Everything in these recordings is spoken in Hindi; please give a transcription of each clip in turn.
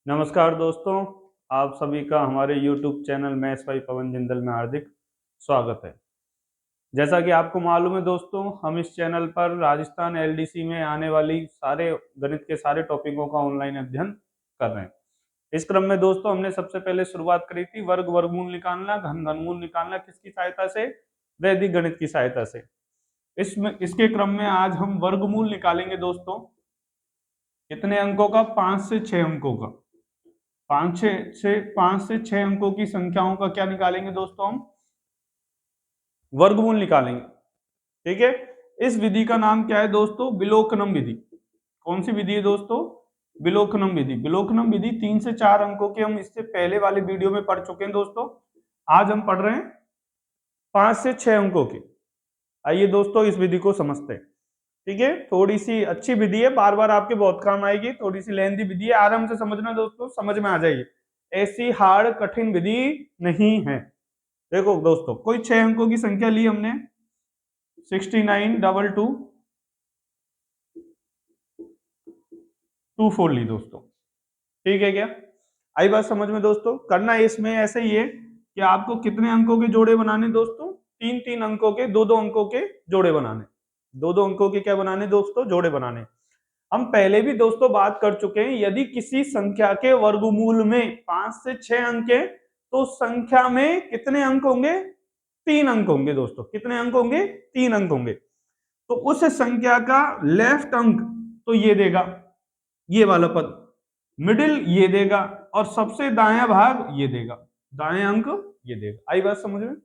नमस्कार दोस्तों, आप सभी का हमारे YouTube चैनल मैथ्स बाय पवन जिंदल में हार्दिक स्वागत है। जैसा कि आपको मालूम है दोस्तों, हम इस चैनल पर राजस्थान एलडीसी में आने वाली सारे गणित के सारे टॉपिकों का ऑनलाइन अध्ययन कर रहे हैं। इस क्रम में दोस्तों हमने सबसे पहले शुरुआत करी थी वर्ग वर्गमूल निकालना, घन घनमूल निकालना किसकी सहायता से? वैदिक गणित की सहायता से। इसके क्रम में आज हम वर्गमूल निकालेंगे दोस्तों। कितने अंकों का? 5 से 6 अंकों का। 5 से 6 अंकों की संख्याओं का क्या निकालेंगे दोस्तों? हम वर्गमूल निकालेंगे। ठीक है। इस विधि का नाम क्या है दोस्तों? विलोकनम विधि। कौन सी विधि है दोस्तों? विलोकनम विधि। विलोकनम विधि 3 से 4 अंकों के हम इससे पहले वाले वीडियो में पढ़ चुके हैं दोस्तों। आज हम पढ़ रहे हैं 5 से 6 अंकों की। आइए दोस्तों इस विधि को समझते हैं। ठीक है, थोड़ी सी अच्छी विधि है, बार बार आपके बहुत काम आएगी। थोड़ी सी लेंथी विधि है, आराम से समझना दोस्तों, समझ में आ जाइए। ऐसी हार्ड कठिन विधि नहीं है। देखो दोस्तों, कोई 6 अंकों की संख्या ली हमने 692224 ली दोस्तों। ठीक है क्या? आई बात समझ में दोस्तों? करना इसमें ऐसे ही है कि आपको कितने अंकों के जोड़े बनाने दोस्तों? 3-3 अंकों के, 2-2 अंकों के जोड़े बनाने। 2-2 अंकों के क्या बनाने दोस्तों? जोड़े बनाने। हम पहले भी दोस्तों बात कर चुके हैं, यदि किसी संख्या के वर्गमूल में 5 से 6 अंक है तो संख्या में कितने अंक होंगे? 3 अंक होंगे दोस्तों। कितने अंक होंगे? 3 अंक होंगे। तो उस संख्या का लेफ्ट अंक तो ये देगा, ये वाला पद, मिडिल ये देगा और सबसे दायां भाग ये देगा, दायां अंक ये देगा। आई बात समझ में?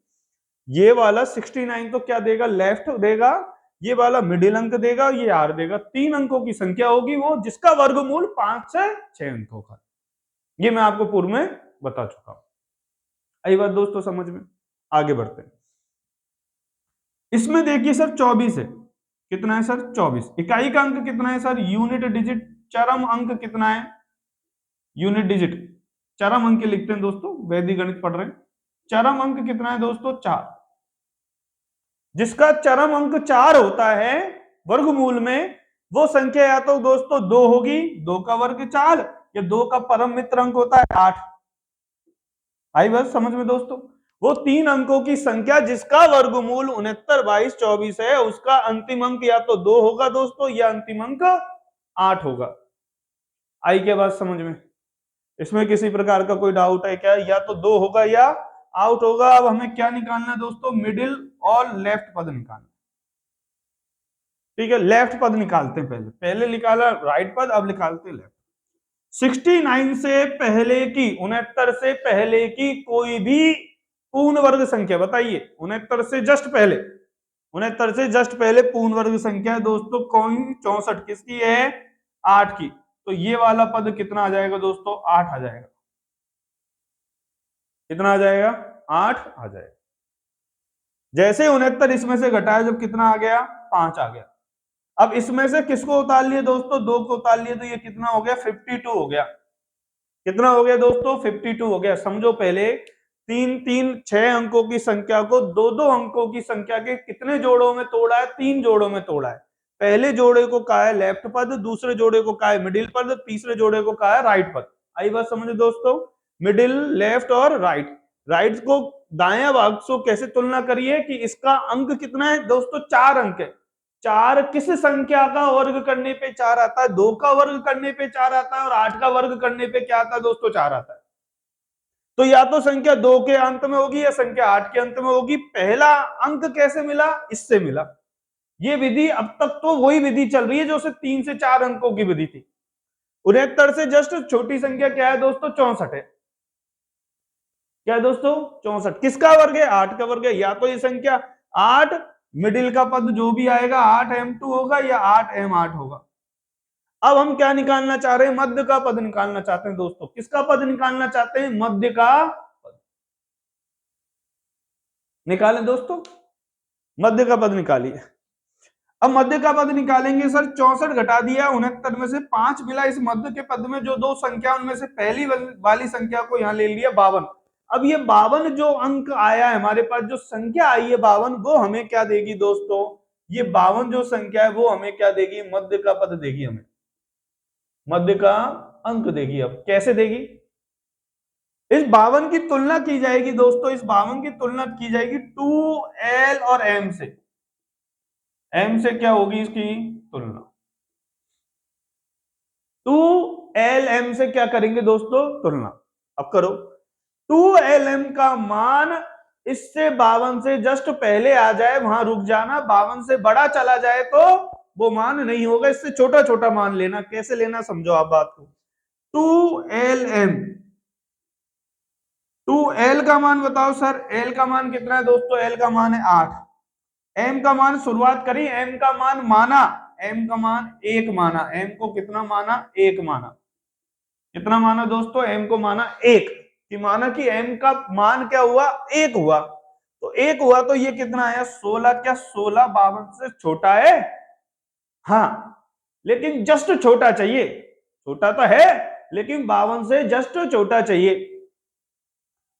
ये वाला 69 तो क्या देगा? लेफ्ट देगा, ये वाला मिडिल अंक देगा, ये आर देगा। 3 अंकों की संख्या होगी वो जिसका वर्गमूल 5 से 6 अंकों का। ये मैं आपको पूर्व में बता चुका हूं। आई बात दोस्तों समझ में? आगे बढ़ते हैं। इसमें देखिए सर 24 है। कितना है सर? 24। इकाई का अंक कितना है सर? Unit digit. चरम अंक कितना है? Unit digit. चरम अंक लिखते हैं दोस्तों, वैदिक गणित पढ़ रहे हैं। चरम अंक कितना है दोस्तों? 4। जिसका चरम अंक 4 होता है वर्गमूल में, वो संख्या या तो दोस्तों 2 होगी, 2 का वर्ग 4, या 2 का परम मित्र अंक होता है 8। आई बात समझ में दोस्तों? वो 3 अंकों की संख्या जिसका वर्गमूल 69, 22, 24 है, उसका अंतिम अंक या तो 2 होगा दोस्तों, या अंतिम अंक 8 होगा। आई क्या बात समझ में? इसमें किसी प्रकार का कोई डाउट है क्या? या तो 2 होगा या आउट होगा। अब हमें क्या निकालना है दोस्तों? मिडिल और लेफ्ट पद निकालना। ठीक है, लेफ्ट पद निकालते हैं। पहले निकाला राइट पद, अब निकालते हैं लेफ्ट। 69 से पहले की, 69 से पहले की कोई भी पूर्ण वर्ग संख्या बताइए। 69 से जस्ट पहले, 69 से जस्ट पहले पूर्ण वर्ग संख्या है दोस्तों कौन? 64। किसकी है? 8 की। तो ये वाला पद कितना आ जाएगा दोस्तों? 8 आ जाएगा। कितना आ जाएगा? 8 आ जाएगा। जैसे 69 इसमें से घटाया, जब कितना आ गया? 5 आ गया। अब इसमें से किसको उतार लिए दोस्तों? 2 को उतार लिए, तो ये कितना हो गया? 52 हो गया। कितना हो गया दोस्तों? 52 हो गया। समझो पहले 6 अंकों की संख्या को 2-2 अंकों की संख्या के कितने जोड़ों में तोड़ा है? 3 जोड़ों में तोड़ा है। पहले जोड़े को कहा है लेफ्ट पद, दूसरे जोड़े को कहा है मिडिल पद, तीसरे जोड़े को कहा है राइट पद। आई बात समझो दोस्तों? मिडिल, लेफ्ट और राइट। राइट को दायां भाग से कैसे तुलना करिए कि इसका अंक कितना है दोस्तों? 4 अंक है। 4 किस संख्या का वर्ग करने पे 4 आता है? 2 का वर्ग करने पे 4 आता है, और 8 का वर्ग करने पे क्या आता है दोस्तों? 4 आता है। तो या तो संख्या 2 के अंत में होगी या संख्या 8 के अंत में होगी। पहला अंक कैसे मिला? इससे मिला। ये विधि अब तक तो वही विधि चल रही है जो 3 से 4 अंकों की विधि थी। 69 से जस्ट छोटी संख्या क्या है दोस्तों? 64 है। क्या है दोस्तों? 64। किसका वर्ग है? 8 का वर्ग है। या तो ये संख्या 8, मिडिल का पद जो भी आएगा 8m2 होगा, या 8m8 होगा। अब हम क्या निकालना चाह रहे हैं? मध्य का पद निकालना चाहते हैं दोस्तों। किसका पद निकालना चाहते हैं? मध्य का पद निकालें दोस्तों। मध्य का पद निकालिए। अब मध्य का पद निकालेंगे सर। 64 घटा दिया 69 में से, 5 मिला इस मध्य के पद में। जो 2 संख्या उनमें से पहली वाली संख्या को यहां ले लिया 52। अब ये 52 जो अंक आया है हमारे पास, जो संख्या आई है 52, वो हमें क्या देगी दोस्तों? ये 52 जो संख्या है वो हमें क्या देगी? मध्य का पद देगी हमें। मध्य का अंक देगी। अब कैसे देगी? इस 52 की तुलना की जाएगी दोस्तों, इस 52 की तुलना की जाएगी 2l और m से। m से क्या होगी इसकी तुलना? 2lm से क्या करेंगे दोस्तों तुलना? अब करो। 2lm का मान इससे 52 से जस्ट पहले आ जाए, वहां रुक जाना। 52 से बड़ा चला जाए तो वो मान नहीं होगा, इससे छोटा छोटा मान लेना। कैसे लेना समझो आप बात को। 2lm, 2l का मान बताओ सर, l का मान कितना है दोस्तों? l का मान है 8। m का मान शुरुआत करी, m का मान माना, m का मान 1 माना। m को कितना माना? 1 माना। कितना माना दोस्तों? m को माना 1। कि माना कि m का मान क्या हुआ? 1 हुआ। तो 1 हुआ तो ये कितना आया? 16। क्या 16 52 से छोटा है? हाँ, लेकिन जस्ट छोटा चाहिए। छोटा तो है लेकिन 52 से जस्ट छोटा चाहिए।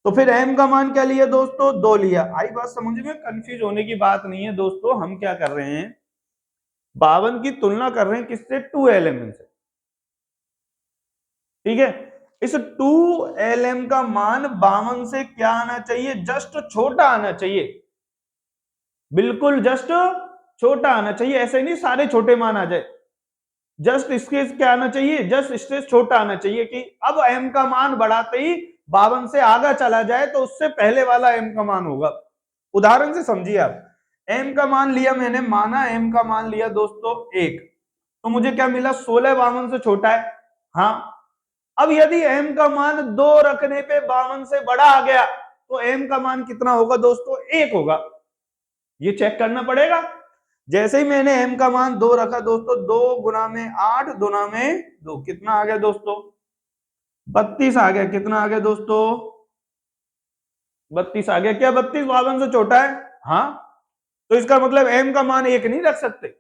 तो फिर m का मान क्या लिया दोस्तों? 2 लिया। आई बात समझ में? कंफ्यूज होने की बात नहीं है दोस्तों। हम क्या कर रहे हैं? 52 की तुलना कर रहे हैं किससे? 2lm से। ठीक है, इस 2lm का मान 52 से क्या आना चाहिए? जस्ट छोटा आना चाहिए। बिल्कुल जस्ट छोटा आना चाहिए। ऐसे नहीं सारे छोटे मान आ जाए, जस्ट इसके क्या आना चाहिए? जस्ट इससे छोटा आना चाहिए। कि अब m का मान बढ़ाते ही 52 से आगे चला जाए तो उससे पहले वाला m का मान होगा। उदाहरण से समझिए आप। m का मान लिया मैंने, माना m का मान लिया दोस्तों 1, तो मुझे क्या मिला? 16 52 से छोटा है। हाँ, अब यदि m का मान 2 रखने पे 52 से बड़ा आ गया तो m का मान कितना होगा दोस्तों? 1 होगा। ये चेक करना पड़ेगा। जैसे ही मैंने m का मान 2 रखा दोस्तों, 2 गुना में 8 गुना में 2 कितना आ गया दोस्तों? 32 आ गया। कितना आ गया दोस्तों? 32 आ गया। क्या 32 52 से छोटा है? हाँ, तो इसका मतलब m का मान 1 नहीं रख सकते।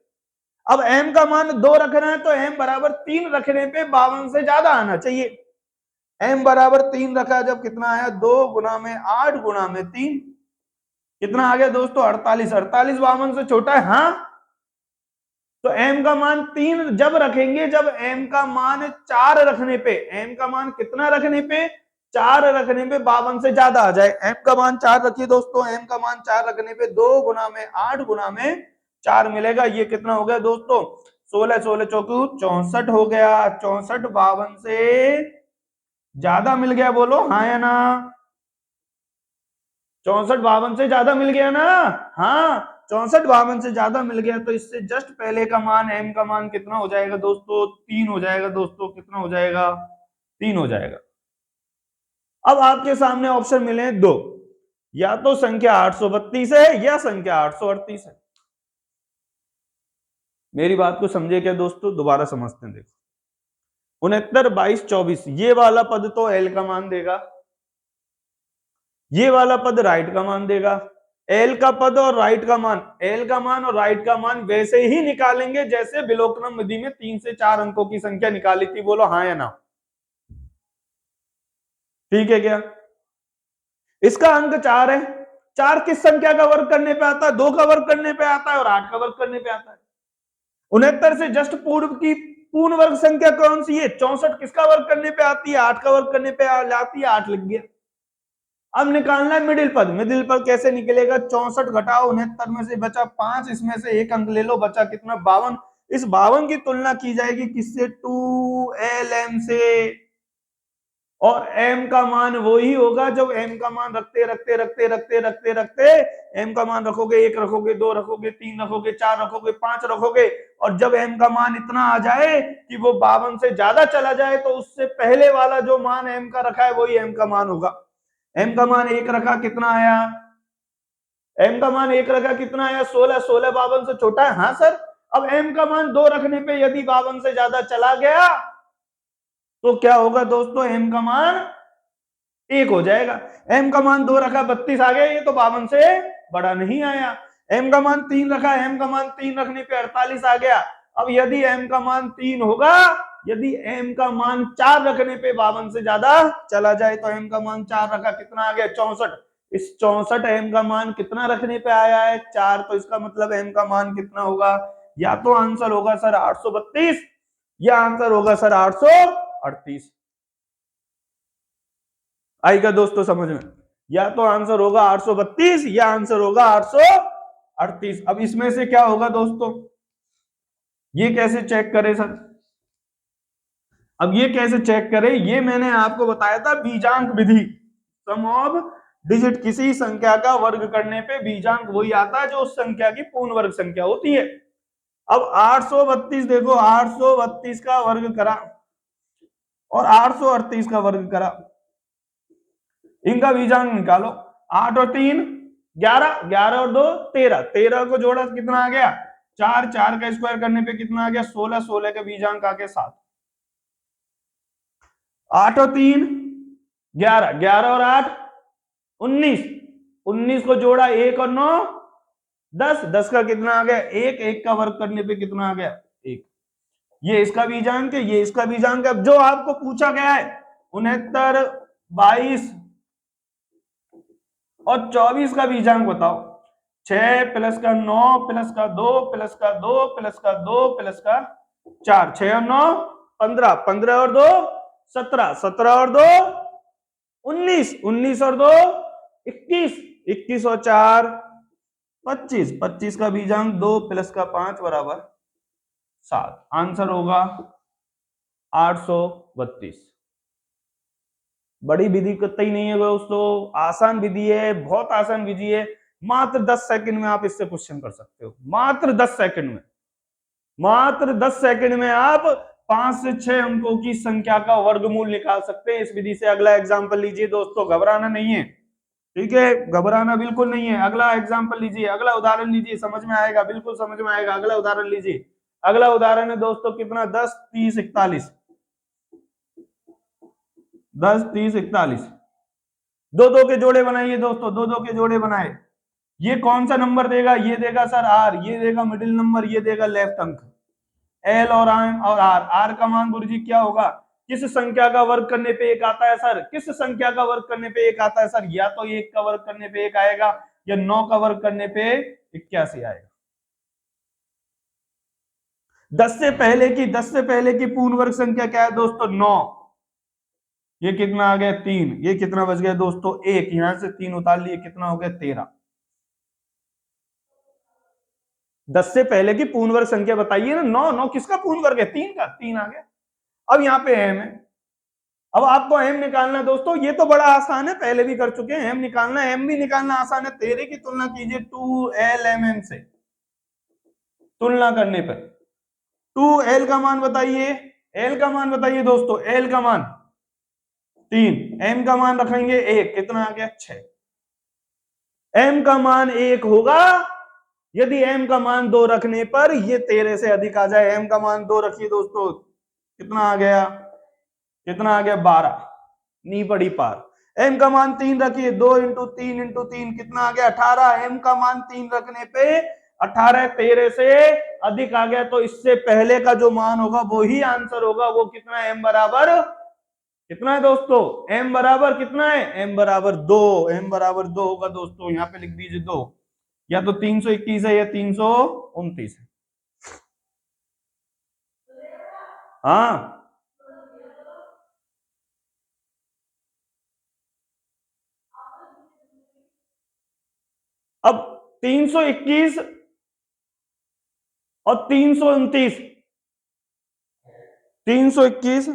अब m का मान 2 रखना है तो m बराबर 3 रखने पे 52 से ज्यादा आना चाहिए। m बराबर 3 रखा, जब कितना आया? 2 गुना में 8 गुना में 3, कितना आ गया दोस्तों? 48। 48 52 से छोटा है। हाँ, तो m का मान 3 जब रखेंगे जब m का मान 4 रखने पे, m का मान कितना रखने पे? 4 रखने पे 52 से ज्यादा आ जाए। m का मान 4 रखिए दोस्तों, m का मान 4 रखने पे 2 गुना में 8 गुना में 4 मिलेगा। ये कितना हो गया दोस्तों? 16 16 चौकू 64 हो गया। 64 52 से ज्यादा मिल गया, बोलो हाँ या ना? 64 52 से ज्यादा मिल गया ना? हाँ, 64 52 से ज्यादा मिल गया। तो इससे जस्ट पहले का मान m का मान कितना हो जाएगा दोस्तों? 3 हो जाएगा दोस्तों। कितना हो जाएगा? 3 हो जाएगा। अब आपके सामने ऑप्शन मिले हैं 2, या तो संख्या 832 है या संख्या 838 है। मेरी बात को समझे क्या दोस्तों? दोबारा समझते हैं। देखो 69 22 24, ये वाला पद तो l का मान देगा, ये वाला पद राइट का मान देगा। एल का पद और राइट का मान, एल का मान और राइट का मान वैसे ही निकालेंगे जैसे विलोपन विधि में 3 से 4 अंकों की संख्या निकाली थी। बोलो हाँ या ना? ठीक है क्या? इसका अंक 4 है। 4 किस संख्या का वर्ग करने पे आता है? 2 का वर्ग करने पे आता है और 8 का वर्ग करने पे आता है। 69 से जस्ट पूर्व की पूर्ण वर्ग संख्या कौन सी है? 64 किसका वर्ग करने पे आती है? 8 का वर्ग करने पे आती है। 8 लिख गया। अब निकालना है मिडिल पद। मिडिल पद कैसे निकलेगा? 64 घटाओ 69 में से बचा 5, इसमें से 1 अंक ले लो, बचा कितना? 52। इस 52 की तुलना की जाएगी किससे? 2lm से। और m का मान वही होगा जब m का मान रखते रखते रखते रखते रखते रखते m का मान रखोगे, 1 रखोगे, 2 रखोगे, 3 रखोगे, 4 रखोगे, 5 रखोगे, और जब m का मान इतना आ जाए कि वो 52 से ज्यादा चला जाए तो उससे पहले वाला जो मान m का रखा है वही m का मान होगा। m का मान 1 रखा, कितना आया? m का मान 1 रखा, कितना आया? 16। 16 52 से छोटा है। हाँ सर। अब m का मान 2 रखने पे यदि 52 से ज्यादा चला गया तो क्या होगा दोस्तों? m का मान 1 हो जाएगा। m का मान 2 रखा, 32 आ गया, ये तो 52 से बड़ा नहीं आया। m का मान 3 रखा, m का मान 3 रखने पे 48 आ गया। अब यदि m का मान 3 होगा, यदि m का मान 4 रखने पे 52 से ज्यादा चला जाए तो m का मान 4 रखा, कितना आ गया? 64। इस 64 m का मान कितना रखने पे आया है? 4। तो इसका मतलब m का मान कितना होगा? या तो आंसर होगा सर 832 या आंसर होगा सर 800 38। आएगा दोस्तों समझ में? या तो आंसर होगा 832 या आंसर होगा 838। अब इसमें से क्या होगा दोस्तों, ये कैसे चेक करें सर? अब ये कैसे चेक करें? ये मैंने आपको बताया था बीजांक विधि, सम ऑफ डिजिट, किसी संख्या का वर्ग करने पे बीजांक वही आता है जो उस संख्या की पूर्ण वर्ग संख्या होती है। अब 832 देखो, 832 का वर्ग करा और 838 का वर्ग करा, इनका बीजांक निकालो। 8 और 3 11, 11 और 2 13, 13 को जोड़ा कितना आ गया 4, 4 का स्क्वायर करने पे कितना आ गया 16, 16 का बीजांक आ गया 7। 8 और 3 11, 11 और 8 19, 19 को जोड़ा 1 और 9 10, 10 का कितना आ गया 1, 1 का वर्ग करने पे कितना आ गया 1। ये इसका बीजांक है, ये इसका बीजांक है। अब जो आपको पूछा गया है 69, 22 और 24 का बीजांक बताओ। 6 प्लस का 9 प्लस का 2 प्लस का 2 प्लस का 2 प्लस का 4, 6 और 9 15, 15 और 2 17, 17 और 2 19, 19 और 2 21, 21 और 4 25, 25 का बीजांक 2 प्लस का 5 बराबर 7। आंसर होगा 832। बड़ी विधि कतई नहीं है दोस्तों, आसान विधि है, बहुत आसान विधि है। मात्र 10 सेकंड में आप इससे क्वेश्चन कर सकते हो, मात्र 10 सेकंड में, मात्र 10 सेकंड में आप 5 से 6 अंकों की संख्या का वर्गमूल निकाल सकते हैं इस विधि से। अगला एग्जाम्पल लीजिए दोस्तों, घबराना नहीं है, ठीक है, घबराना बिल्कुल नहीं है। अगला एग्जाम्पल लीजिए, अगला उदाहरण लीजिए, समझ में आएगा, बिल्कुल समझ में आएगा। अगला उदाहरण लीजिए, अगला उदाहरण है दोस्तों कितना 10, 30, 41, 10, 30, 41। दो दो के जोड़े बनाइए दोस्तों, दो दो के जोड़े बनाए। ये कौन सा नंबर देगा? ये देगा सर आर, ये देगा मिडिल नंबर, ये देगा लेफ्ट अंक। एल और आर, आर का मान गुरुजी क्या होगा? किस संख्या का वर्ग करने पे एक आता है सर? किस संख्या का वर्ग करने पे एक आता है सर? या तो 1 का वर्ग करने पे एक आएगा या 9 का वर्ग करने पे 81 आएगा। 10 से पहले की पूर्ण वर्ग संख्या क्या है दोस्तों? 9। ये कितना आ गया 3, ये कितना बच गया दोस्तों 1, यहां से 3 उतार लिए, कितना हो गया 13। 10 से पहले की पूर्ण वर्ग संख्या बताइए ना। 9, 9 किसका पूर्ण वर्ग है? 3 का, 3 आ गया। अब यहाँ पे एम है, अब आपको एम निकालना है दोस्तों। ये तो बड़ा आसान है, पहले भी कर चुके हैं। एम निकालना, एम भी निकालना आसान है। 13 की तुलना कीजिए 2LMM से, तुलना करने पर 2L का मान बताइए, एल का मान बताइए दोस्तों। एल का मान 3, एम का मान रखेंगे 1, कितना आ गया 6। एम का मान 1 होगा यदि एम का मान 2 रखने पर ये 13 से अधिक आ जाए। एम का मान 2 रखिए दोस्तों, कितना आ गया, कितना आ गया 12, नी पड़ी पार। एम का मान 3 रखिए, 2 इंटू 3 इंटू 3 कितना आ गया 18। एम का मान 3 रखने पे 18 13 से अधिक आ गया, तो इससे पहले का जो मान होगा वो ही आंसर होगा। वो कितना है? एम बराबर कितना है दोस्तों? एम बराबर कितना है? एम बराबर 2, एम बराबर 2 होगा दोस्तों। यहां पे लिख दीजिए 2, या तो 321 है या 329 है। हाँ, अब 321 और 329, 321